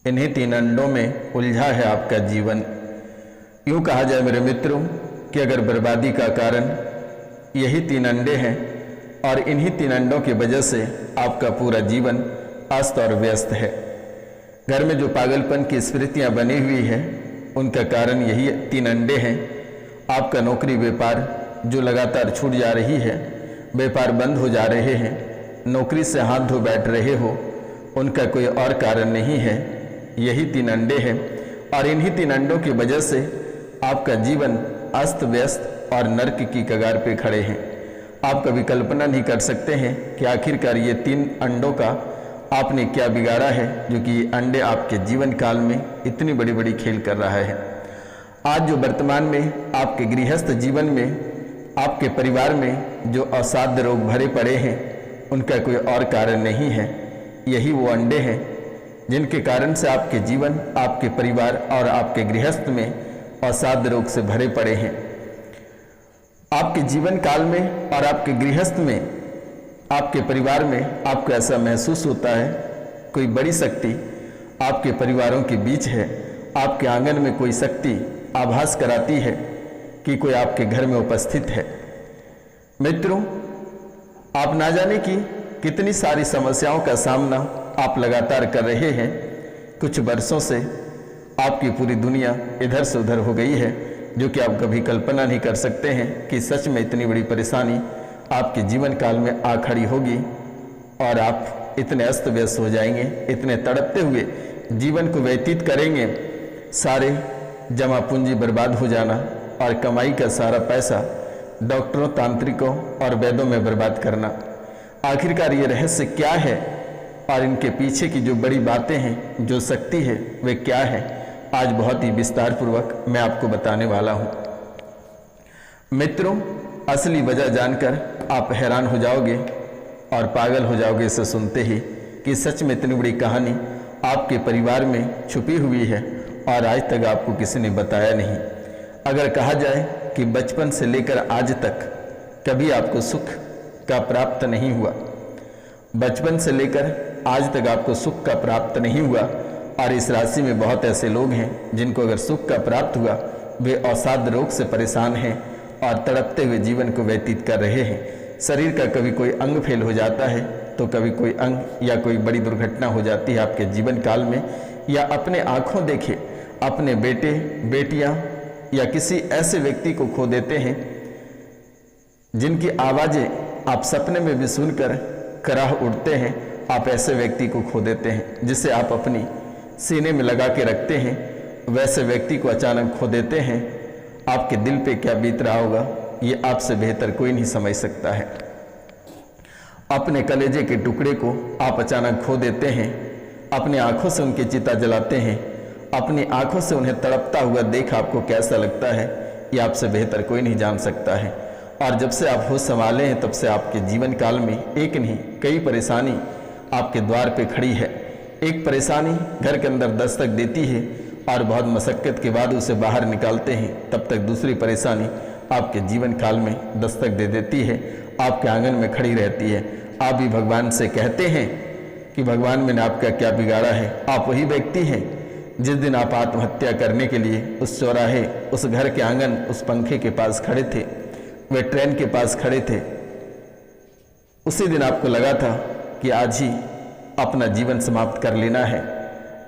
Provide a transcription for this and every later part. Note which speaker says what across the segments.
Speaker 1: इन्हीं 3 अंडों में उलझा है आपका जीवन। यूँ कहा जाए मेरे मित्रों कि अगर बर्बादी का कारण यही 3 अंडे हैं और इन्हीं 3 अंडों की वजह से आपका पूरा जीवन अस्त और व्यस्त है। घर में जो पागलपन की स्मृतियाँ बनी हुई है उनका कारण यही 3 अंडे हैं। आपका नौकरी व्यापार जो लगातार छूट जा रही है, व्यापार बंद हो जा रहे हैं, नौकरी से हाथ धो बैठ रहे हो, उनका कोई और कारण नहीं है, यही 3 अंडे हैं। और इन्हीं 3 अंडों की वजह से आपका जीवन अस्त व्यस्त और नर्क की कगार पे खड़े हैं। आप कभी कल्पना नहीं कर सकते हैं कि आखिरकार ये 3 अंडों का आपने क्या बिगाड़ा है जो कि ये अंडे आपके जीवन काल में इतनी बड़ी बड़ी खेल कर रहा है। आज जो वर्तमान में आपके गृहस्थ जीवन में, आपके परिवार में जो असाध्य रोग भरे पड़े हैं, उनका कोई और कारण नहीं है, यही वो अंडे हैं जिनके कारण से आपके जीवन, आपके परिवार और आपके गृहस्थ में असाध्य रोग से भरे पड़े हैं। आपके जीवन काल में और आपके गृहस्थ में, आपके परिवार में आपको ऐसा महसूस होता है कोई बड़ी शक्ति आपके परिवारों के बीच है। आपके आंगन में कोई शक्ति आभास कराती है कि कोई आपके घर में उपस्थित है। मित्रों, आप ना जाने कि कितनी सारी समस्याओं का सामना आप लगातार कर रहे हैं। कुछ वर्षों से आपकी पूरी दुनिया इधर से उधर हो गई है, जो कि आप कभी कल्पना नहीं कर सकते हैं कि सच में इतनी बड़ी परेशानी आपके जीवन काल में आ खड़ी होगी और आप इतने अस्त व्यस्त हो जाएंगे, इतने तड़पते हुए जीवन को व्यतीत करेंगे, सारे जमा पूंजी बर्बाद हो जाना और कमाई का सारा पैसा डॉक्टरों, तांत्रिकों और वैद्यों में बर्बाद करना। आखिरकार ये रहस्य क्या है और इनके पीछे की जो बड़ी बातें हैं, जो शक्ति है, वे क्या है, आज बहुत ही विस्तार पूर्वक मैं आपको बताने वाला हूँ। मित्रों, असली वजह जानकर आप हैरान हो जाओगे और पागल हो जाओगे इसे सुनते ही कि सच में इतनी बड़ी कहानी आपके परिवार में छुपी हुई है और आज तक आपको किसी ने बताया नहीं। अगर कहा जाए कि बचपन से लेकर आज तक कभी आपको सुख का प्राप्त नहीं हुआ, बचपन से लेकर आज तक आपको सुख का प्राप्त नहीं हुआ, और इस राशि में बहुत ऐसे लोग हैं जिनको अगर सुख का प्राप्त हुआ, वे असाध्य रोग से परेशान हैं और तड़पते हुए जीवन को व्यतीत कर रहे हैं। शरीर का कभी कोई अंग फेल हो जाता है तो कभी कोई अंग या कोई बड़ी दुर्घटना हो जाती है आपके जीवन काल में, या अपने आँखों देखे अपने बेटे बेटियाँ या किसी ऐसे व्यक्ति को खो देते हैं जिनकी आवाज़ें आप सपने में भी सुनकर कराह उठते हैं। आप ऐसे व्यक्ति को खो देते हैं जिसे आप अपनी सीने में लगा के रखते हैं, वैसे व्यक्ति को अचानक खो देते हैं। आपके दिल पे क्या बीत रहा होगा ये आपसे बेहतर कोई नहीं समझ सकता है। अपने कलेजे के टुकड़े को आप अचानक खो देते हैं, अपनी आंखों से उनकी चिता जलाते हैं, अपनी आंखों से उन्हें तड़पता हुआ देख आपको कैसा लगता है ये आपसे बेहतर कोई नहीं जान सकता है। और जब से आप होश संभाले हैं तब से आपके जीवन काल में एक नहीं कई परेशानी आपके द्वार पे खड़ी है। एक परेशानी घर के अंदर दस्तक देती है और बहुत मशक्क़त के बाद उसे बाहर निकालते हैं, तब तक दूसरी परेशानी आपके जीवन काल में दस्तक दे देती है, आपके आंगन में खड़ी रहती है। आप भी भगवान से कहते हैं कि भगवान मैंने आपका क्या बिगाड़ा है। आप वही व्यक्ति हैं जिस दिन आप आत्महत्या करने के लिए उस चौराहे, उस घर के आंगन, उस पंखे के पास खड़े थे, वे ट्रेन के पास खड़े थे। उसी दिन आपको लगा था कि आज ही अपना जीवन समाप्त कर लेना है,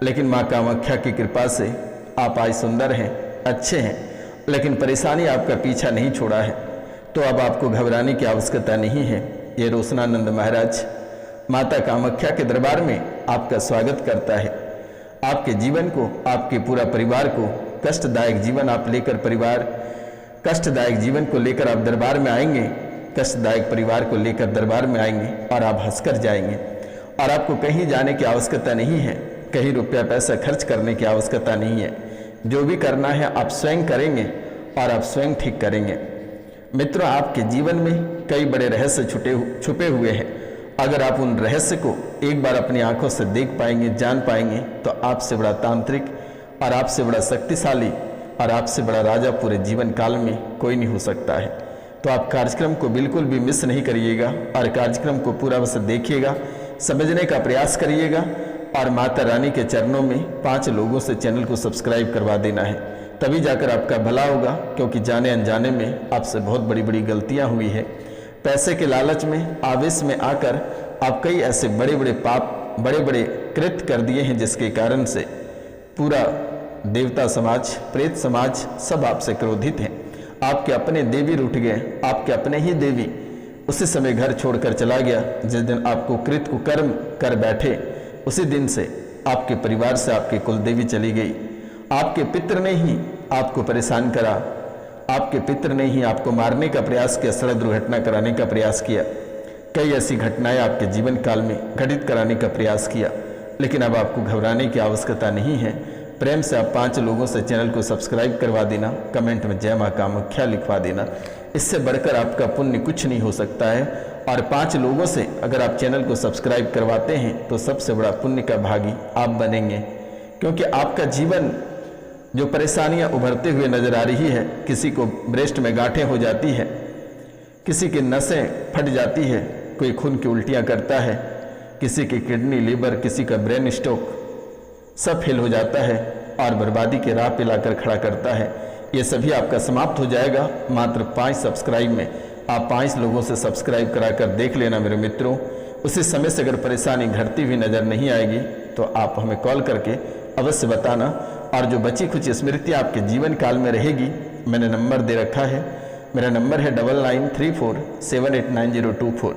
Speaker 1: लेकिन माँ कामाख्या की कृपा से आप आज सुंदर हैं, अच्छे हैं, लेकिन परेशानी आपका पीछा नहीं छोड़ा है। तो अब आपको घबराने की आवश्यकता नहीं है। ये रोशनानंद महाराज माता कामाख्या के दरबार में आपका स्वागत करता है। आपके जीवन को, आपके पूरा परिवार को, कष्टदायक जीवन आप लेकर कष्टदायक जीवन को लेकर आप दरबार में आएंगे, कष्टदायक परिवार को लेकर दरबार में आएंगे और आप हंसकर जाएंगे। और आपको कहीं जाने की आवश्यकता नहीं है, कहीं रुपया पैसा खर्च करने की आवश्यकता नहीं है। जो भी करना है आप स्वयं करेंगे और आप स्वयं ठीक करेंगे। मित्रों, आपके जीवन में कई बड़े रहस्य छुपे हुए हैं। अगर आप उन रहस्य को एक बार अपनी आंखों से देख पाएंगे, जान पाएंगे, तो आपसे बड़ा तांत्रिक और आपसे बड़ा शक्तिशाली और आपसे बड़ा राजा पूरे जीवन काल में कोई नहीं हो सकता है। तो आप कार्यक्रम को बिल्कुल भी मिस नहीं करिएगा और कार्यक्रम को पूरा बस देखिएगा, समझने का प्रयास करिएगा और माता रानी के चरणों में 5 लोगों से चैनल को सब्सक्राइब करवा देना है, तभी जाकर आपका भला होगा। क्योंकि जाने अनजाने में आपसे बहुत बड़ी बड़ी गलतियां हुई है। पैसे के लालच में, आवेश में आकर आप कई ऐसे बड़े बड़े पाप, बड़े बड़े कृत्य कर दिए हैं, जिसके कारण से पूरा देवता समाज, प्रेत समाज सब आपसे क्रोधित हैं। आपके अपने देवी रूठ गए, आपके अपने ही देवी उसी समय घर छोड़कर चला गया। जिस दिन आपको कृत कुकर्म कर बैठे, उसी दिन से आपके परिवार से आपकी कुल देवी चली गई। आपके पितर ने ही आपको परेशान करा, आपके पितर ने ही आपको मारने का प्रयास किया, सड़क दुर्घटना कराने का प्रयास किया, कई ऐसी घटनाएं आपके जीवन काल में घटित कराने का प्रयास किया। लेकिन अब आपको घबराने की आवश्यकता नहीं है। प्रेम से आप 5 लोगों से चैनल को सब्सक्राइब करवा देना, कमेंट में जय मां कामाख्या लिखवा देना। इससे बढ़कर आपका पुण्य कुछ नहीं हो सकता है। और 5 लोगों से अगर आप चैनल को सब्सक्राइब करवाते हैं तो सबसे बड़ा पुण्य का भागी आप बनेंगे। क्योंकि आपका जीवन जो परेशानियां उभरते हुए नजर आ रही है, किसी को ब्रेस्ट में गांठें हो जाती है, किसी की नसें फट जाती है, कोई खून की उल्टियां करता है, किसी की किडनी, लीवर, किसी का ब्रेन स्ट्रोक सब फेल हो जाता है और बर्बादी के राह पे लाकर खड़ा करता है। ये सभी आपका समाप्त हो जाएगा मात्र 5 सब्सक्राइब में। आप 5 लोगों से सब्सक्राइब कराकर देख लेना मेरे मित्रों। उसी समय से अगर परेशानी घटती हुई नज़र नहीं आएगी तो आप हमें कॉल करके अवश्य बताना। और जो बची कुछ स्मृति आपके जीवन काल में रहेगी, मैंने नंबर दे रखा है। मेरा नंबर है 9934789024,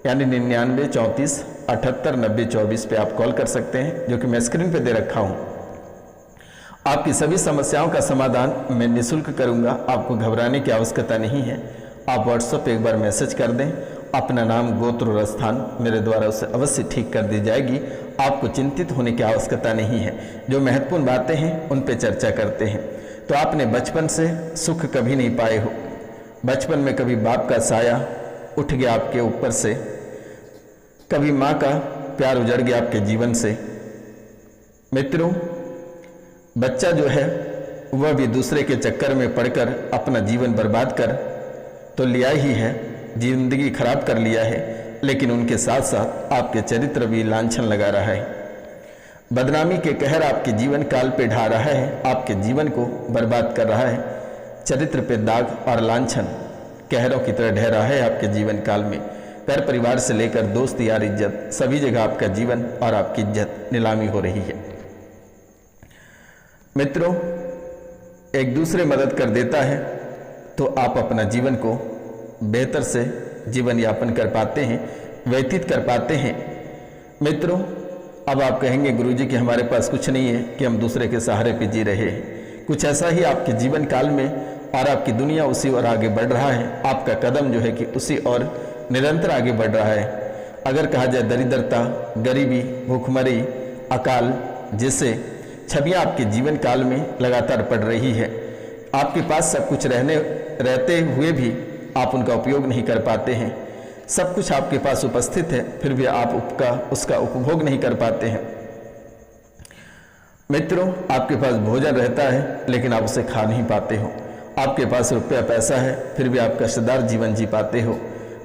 Speaker 1: यानी 99 34 78 90 24 पे आप कॉल कर सकते हैं, जो कि मैं स्क्रीन पे दे रखा हूँ। आपकी सभी समस्याओं का समाधान मैं निःशुल्क करूँगा, आपको घबराने की आवश्यकता नहीं है। आप व्हाट्सएप पे एक बार मैसेज कर दें, अपना नाम, गोत्र और स्थान, मेरे द्वारा उसे अवश्य ठीक कर दी जाएगी। आपको चिंतित होने की आवश्यकता नहीं है। जो महत्वपूर्ण बातें हैं उन पे चर्चा करते हैं। तो आपने बचपन से सुख कभी नहीं पाए हो, बचपन में कभी बाप का साया उठ गया आपके ऊपर से, कभी माँ का प्यार उजड़ गया आपके जीवन से। मित्रों, बच्चा जो है वह भी दूसरे के चक्कर में पड़कर अपना जीवन बर्बाद कर तो लिया ही है, जिंदगी खराब कर लिया है, लेकिन उनके साथ साथ आपके चरित्र भी लांछन लगा रहा है। बदनामी के कहर आपके जीवन काल पे ढा रहा है, आपके जीवन को बर्बाद कर रहा है। चरित्र पे दाग और लांछन कहरों की तरह ढह रहा है आपके जीवन काल में। घर परिवार से लेकर दोस्त यार, इज्जत, सभी जगह आपका जीवन और आपकी इज्जत नीलामी हो रही है। मित्रों, एक दूसरे मदद कर देता है तो आप अपना जीवन को बेहतर से जीवन यापन कर पाते हैं, व्यतीत कर पाते हैं। मित्रों, अब आप कहेंगे गुरुजी कि हमारे पास कुछ नहीं है कि हम दूसरे के सहारे पे जी रहे हैं। कुछ ऐसा ही आपके जीवन काल में और आपकी दुनिया उसी ओर आगे बढ़ रहा है। आपका कदम जो है कि उसी ओर निरंतर आगे बढ़ रहा है। अगर कहा जाए दरिद्रता, गरीबी, भूखमरी, अकाल जैसे छवियां आपके जीवन काल में लगातार पड़ रही है। आपके पास सब कुछ रहते हुए भी आप उनका उपयोग नहीं कर पाते हैं। सब कुछ आपके पास उपस्थित है, फिर भी आप उसका उपभोग नहीं कर पाते हैं। मित्रों, आपके पास भोजन रहता है लेकिन आप उसे खा नहीं पाते हो। आपके पास रुपया पैसा है, फिर भी आप कष्टदार जीवन जी पाते हो।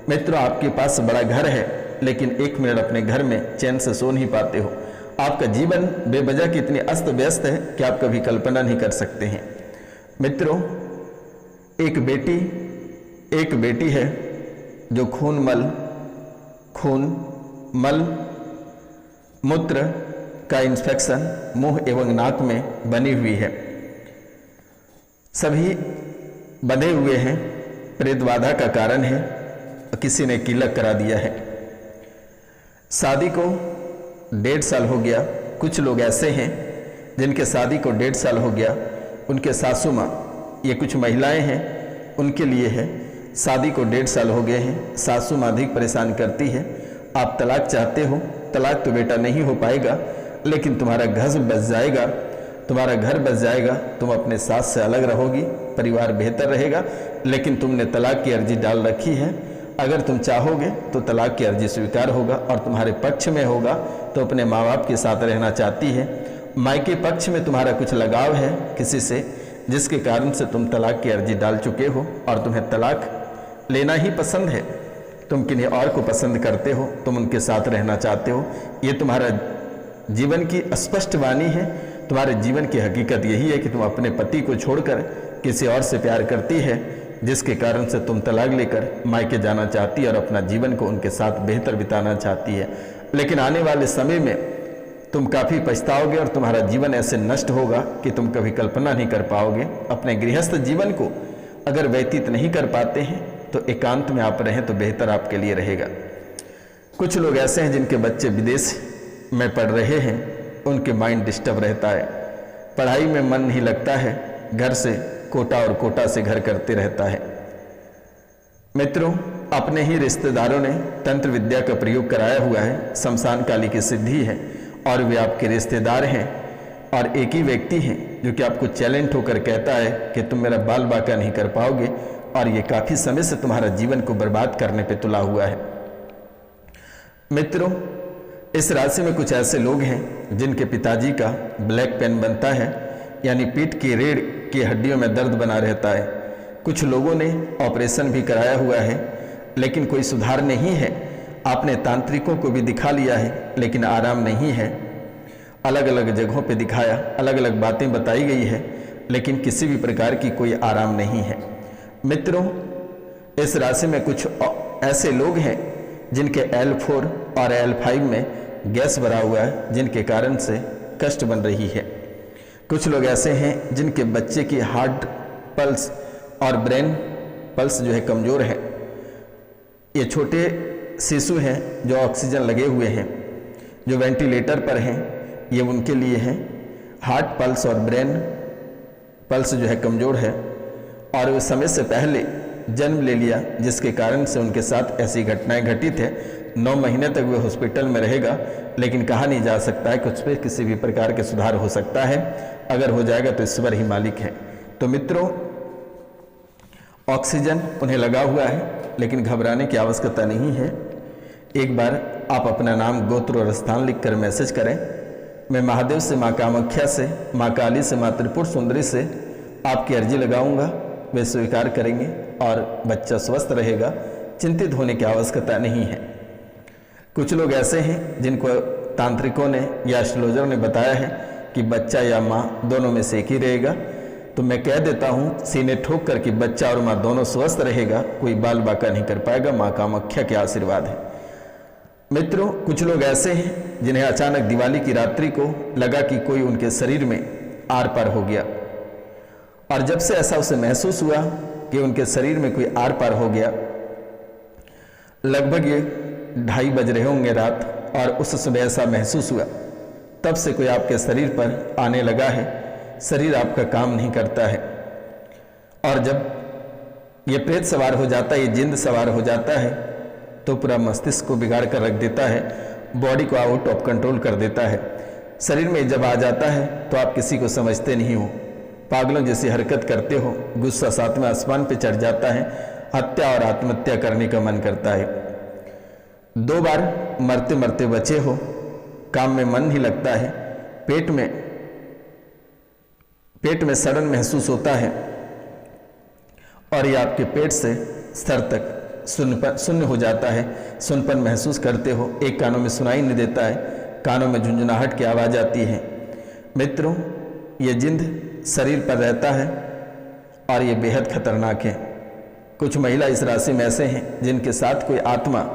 Speaker 1: मित्रों, आपके पास बड़ा घर है लेकिन 1 मिनट अपने घर में चैन से सो नहीं पाते हो। आपका जीवन बेवजह की इतनी अस्त व्यस्त है कि आप कभी कल्पना नहीं कर सकते हैं। मित्रों, एक बेटी है जो खून, मल, मूत्र का इन्फेक्शन मुंह एवं नाक में बनी हुई है। सभी बंधे हुए हैं, प्रेत बाधा का कारण है, किसी ने किलक करा दिया है। शादी को 1.5 साल हो गया। कुछ लोग ऐसे हैं जिनके शादी को 1.5 साल हो गया, उनके सासू माँ, ये कुछ महिलाएं हैं, उनके लिए है। शादी को 1.5 साल हो गए हैं, सासू माँ अधिक परेशान करती है। आप तलाक चाहते हो, तलाक तो बेटा नहीं हो पाएगा, लेकिन तुम्हारा घर बच जाएगा, तुम्हारा घर बच जाएगा, तुम अपने सास से अलग रहोगी, परिवार बेहतर रहेगा। लेकिन तुमने तलाक की अर्जी डाल रखी है, अगर तुम चाहोगे तो तलाक की अर्जी स्वीकार होगा और तुम्हारे पक्ष में होगा तो अपने माँ बाप के साथ रहना चाहती है। मायके पक्ष में तुम्हारा कुछ लगाव है किसी से, जिसके कारण से तुम तलाक की अर्जी डाल चुके हो और तुम्हें तलाक लेना ही पसंद है। तुम किन्हीं और को पसंद करते हो, तुम उनके साथ रहना चाहते हो। ये तुम्हारा जीवन की स्पष्ट वाणी है। तुम्हारे जीवन की हकीकत यही है कि तुम अपने पति को छोड़कर किसी और से प्यार करती है, जिसके कारण से तुम तलाक लेकर मायके जाना चाहती है और अपना जीवन को उनके साथ बेहतर बिताना चाहती है। लेकिन आने वाले समय में तुम काफ़ी पछताओगे और तुम्हारा जीवन ऐसे नष्ट होगा कि तुम कभी कल्पना नहीं कर पाओगे। अपने गृहस्थ जीवन को अगर व्यतीत नहीं कर पाते हैं तो एकांत में आप रहें तो बेहतर आपके लिए रहेगा। कुछ लोग ऐसे हैं जिनके बच्चे विदेश में पढ़ रहे हैं, उनके माइंड डिस्टर्ब रहता है, पढ़ाई में मन नहीं लगता है, घर से कोटा और कोटा से घर करते रहता है। मित्रों, अपने ही रिश्तेदारों ने तंत्र विद्या का प्रयोग कराया हुआ है, शमशान काली की सिद्धि है और वे आपके रिश्तेदार हैं और एक ही व्यक्ति हैं जो कि आपको चैलेंज होकर कहता है कि तुम मेरा बाल बाका नहीं कर पाओगे, और ये काफ़ी समय से तुम्हारा जीवन को बर्बाद करने पे तुला हुआ है। मित्रों, इस राशि में कुछ ऐसे लोग हैं जिनके पिताजी का ब्लैक पेन बनता है, यानी पीठ की रीढ़ की हड्डियों में दर्द बना रहता है। कुछ लोगों ने ऑपरेशन भी कराया हुआ है लेकिन कोई सुधार नहीं है। आपने तांत्रिकों को भी दिखा लिया है लेकिन आराम नहीं है। अलग अलग जगहों पे दिखाया, अलग अलग बातें बताई गई है, लेकिन किसी भी प्रकार की कोई आराम नहीं है। मित्रों, इस राशि में कुछ ऐसे लोग हैं जिनके L4 और L5 में गैस भरा हुआ है, जिनके कारण से कष्ट बन रही है। कुछ लोग ऐसे हैं जिनके बच्चे की हार्ट पल्स और ब्रेन पल्स जो है कमज़ोर है। ये छोटे शिशु हैं जो ऑक्सीजन लगे हुए हैं, जो वेंटिलेटर पर हैं, ये उनके लिए है। हार्ट पल्स और ब्रेन पल्स जो है कमज़ोर है और वो समय से पहले जन्म ले लिया, जिसके कारण से उनके साथ ऐसी घटनाएं घटित है। 9 महीने तक वे हॉस्पिटल में रहेगा, लेकिन कहा नहीं जा सकता है कि उस पर किसी भी प्रकार के सुधार हो सकता है। अगर हो जाएगा तो ईश्वर ही मालिक है। तो मित्रों, ऑक्सीजन उन्हें लगा हुआ है, लेकिन घबराने की आवश्यकता नहीं है। एक बार आप अपना नाम, गोत्र और स्थान लिखकर मैसेज करें। मैं महादेव से, माँ कामाख्या से, माँ काली से, माँ त्रिपुर सुंदरी से आपकी अर्जी लगाऊंगा, वे स्वीकार करेंगे और बच्चा स्वस्थ रहेगा। चिंतित होने की आवश्यकता नहीं है। कुछ लोग ऐसे हैं जिनको तांत्रिकों ने या एस्ट्रोलॉजर ने बताया है कि बच्चा या माँ दोनों में से एक ही रहेगा, तो मैं कह देता हूँ सीने ठोक कर कि बच्चा और माँ दोनों स्वस्थ रहेगा, कोई बाल बाका नहीं कर पाएगा। माँ कामाख्या के आशीर्वाद है। मित्रों, कुछ लोग ऐसे हैं जिन्हें अचानक दिवाली की रात्रि को लगा कि कोई उनके शरीर में आर पार हो गया, और जब से ऐसा उसे महसूस हुआ कि उनके शरीर में कोई आर पार हो गया, लगभग ये 2:30 बज रहे होंगे रात, और उस समय ऐसा महसूस हुआ, तब से कोई आपके शरीर पर आने लगा है। शरीर आपका काम नहीं करता है, और जब ये प्रेत सवार हो जाता है, ये जिंद सवार हो जाता है, तो पूरा मस्तिष्क को बिगाड़ कर रख देता है, बॉडी को आउट ऑफ कंट्रोल कर देता है। शरीर में जब आ जाता है तो आप किसी को समझते नहीं हो, पागलों जैसी हरकत करते हो, गुस्सा 7वें आसमान पे चढ़ जाता है, हत्या और आत्महत्या करने का मन करता है। 2 बार मरते मरते बचे हो, काम में मन नहीं लगता है, पेट में सड़न महसूस होता है, और ये आपके पेट से सर तक शून्य हो जाता है। सुनपन महसूस करते हो, एक कानों में सुनाई नहीं देता है, कानों में झुंझुनाहट की आवाज़ आती है। मित्रों, ये जिंद शरीर पर रहता है और ये बेहद खतरनाक है। कुछ महिला इस राशि में ऐसे हैं जिनके साथ कोई आत्मा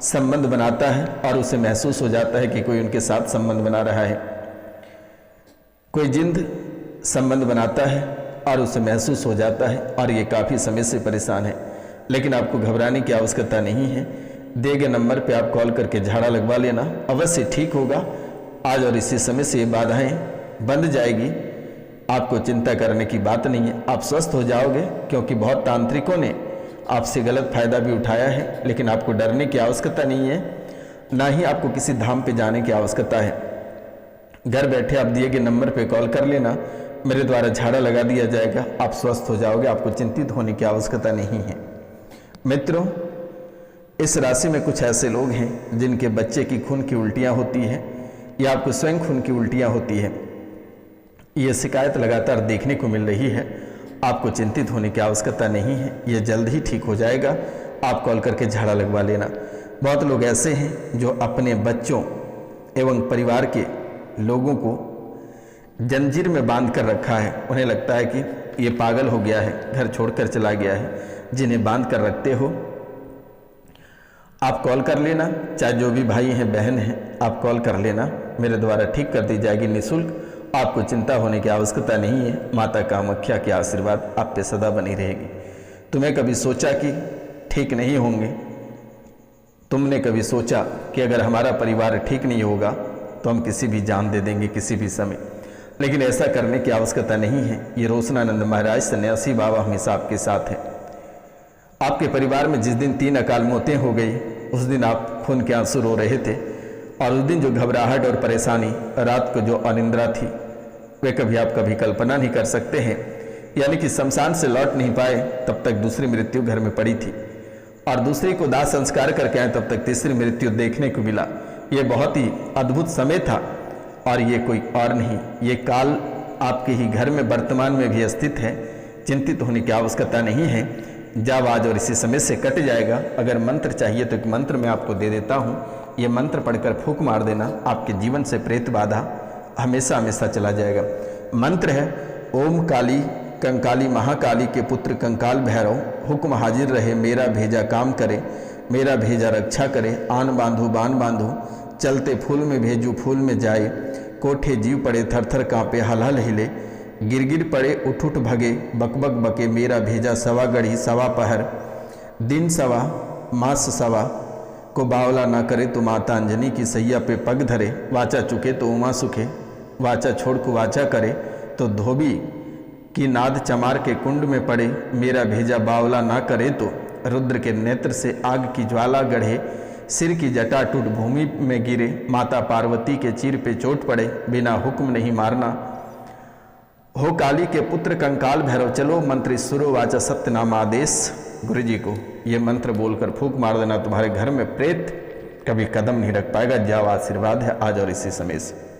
Speaker 1: संबंध बनाता है और उसे महसूस हो जाता है कि कोई उनके साथ संबंध बना रहा है। कोई जिंद संबंध बनाता है और उसे महसूस हो जाता है, और ये काफ़ी समय से परेशान है। लेकिन आपको घबराने की आवश्यकता नहीं है। दिए गए नंबर पे आप कॉल करके झाड़ा लगवा लेना, अवश्य ठीक होगा। आज और इसी समय से ये बाधाएं बंद जाएगी। आपको चिंता करने की बात नहीं है, आप स्वस्थ हो जाओगे, क्योंकि बहुत तांत्रिकों ने आपसे गलत फायदा भी उठाया है। लेकिन आपको डरने की आवश्यकता नहीं है, ना ही आपको किसी धाम पे जाने की आवश्यकता है। घर बैठे आप दिए गए नंबर पे कॉल कर लेना, मेरे द्वारा झाड़ा लगा दिया जाएगा, आप स्वस्थ हो जाओगे, आपको चिंतित होने की आवश्यकता नहीं है। मित्रों, इस राशि में कुछ ऐसे लोग हैं जिनके बच्चे की खून की उल्टियाँ होती हैं, या आपको स्वयं खून की उल्टियाँ होती है। ये शिकायत लगातार देखने को मिल रही है। आपको चिंतित होने की आवश्यकता नहीं है, ये जल्द ही ठीक हो जाएगा। आप कॉल करके झाड़ा लगवा लेना। बहुत लोग ऐसे हैं जो अपने बच्चों एवं परिवार के लोगों को जंजीर में बांध कर रखा है। उन्हें लगता है कि ये पागल हो गया है, घर छोड़कर चला गया है। जिन्हें बांध कर रखते हो, आप कॉल कर लेना, चाहे जो भी भाई हैं बहन हैं, आप कॉल कर लेना, मेरे द्वारा ठीक कर दी जाएगी निःशुल्क। आपको चिंता होने की आवश्यकता नहीं है। माता कामाख्या के आशीर्वाद आप पे सदा बनी रहेगी। तुम्हें कभी सोचा कि ठीक नहीं होंगे? तुमने कभी सोचा कि अगर हमारा परिवार ठीक नहीं होगा तो हम किसी भी जान दे देंगे किसी भी समय? लेकिन ऐसा करने की आवश्यकता नहीं है। ये रोशनानंद महाराज सन्यासी बाबा हमेशा आपके साथ है। आपके परिवार में जिस दिन 3 अकाल मौतें हो गई, उस दिन आप खून के आंसू रो रहे थे, और उस दिन जो घबराहट और परेशानी, रात को जो अनिद्रा थी, वे कभी आप कभी कल्पना नहीं कर सकते हैं। यानी कि शमशान से लौट नहीं पाए तब तक दूसरी मृत्यु घर में पड़ी थी, और दूसरी को दाह संस्कार करके आए तब तक तीसरी मृत्यु देखने को मिला। ये बहुत ही अद्भुत समय था, और ये कोई और नहीं, ये काल आपके ही घर में वर्तमान में भी स्थित है। चिंतित होने की आवश्यकता नहीं है। जब आज और इसी समय से कट जाएगा। अगर मंत्र चाहिए तो एक मंत्र मैं आपको दे देता हूँ। ये मंत्र पढ़कर फूंक मार देना, आपके जीवन से प्रेत बाधा हमेशा हमेशा चला जाएगा। मंत्र है, ओम काली कंकाली महाकाली के पुत्र कंकाल भैरव, हुक्म हाजिर रहे मेरा भेजा काम करे, मेरा भेजा रक्षा करे, आन बांधो बान बांधो, चलते फूल में भेजू फूल में जाए, कोठे जीव पड़े थर थर काँपे हल हल हिले, गिरगिर पड़े उठ उठ भगे, बकबक बके मेरा भेजा सवा गढ़ी सवा पहर, दिन सवा मास सवा को बावला ना करे तो माता अंजनी की सैया पे पग धरे, वाचा चुके तो उमा सुखे, वाचा छोड़ को वाचा करे तो धोबी की नाद चमार के कुंड में पड़े, मेरा भेजा बावला ना करे तो रुद्र के नेत्र से आग की ज्वाला गढ़े, सिर की जटा टूट भूमि में गिरे, माता पार्वती के चीर पे चोट पड़े, बिना हुक्म नहीं मारना, हो काली के पुत्र कंकाल भैरव, चलो मंत्र सुरो वाचा सत्यनाम आदेश। गुरु जी को ये मंत्र बोलकर फूंक मार देना, तुम्हारे घर में प्रेत कभी कदम नहीं रख पाएगा। जाओ, आशीर्वाद है आज और इसी समय से।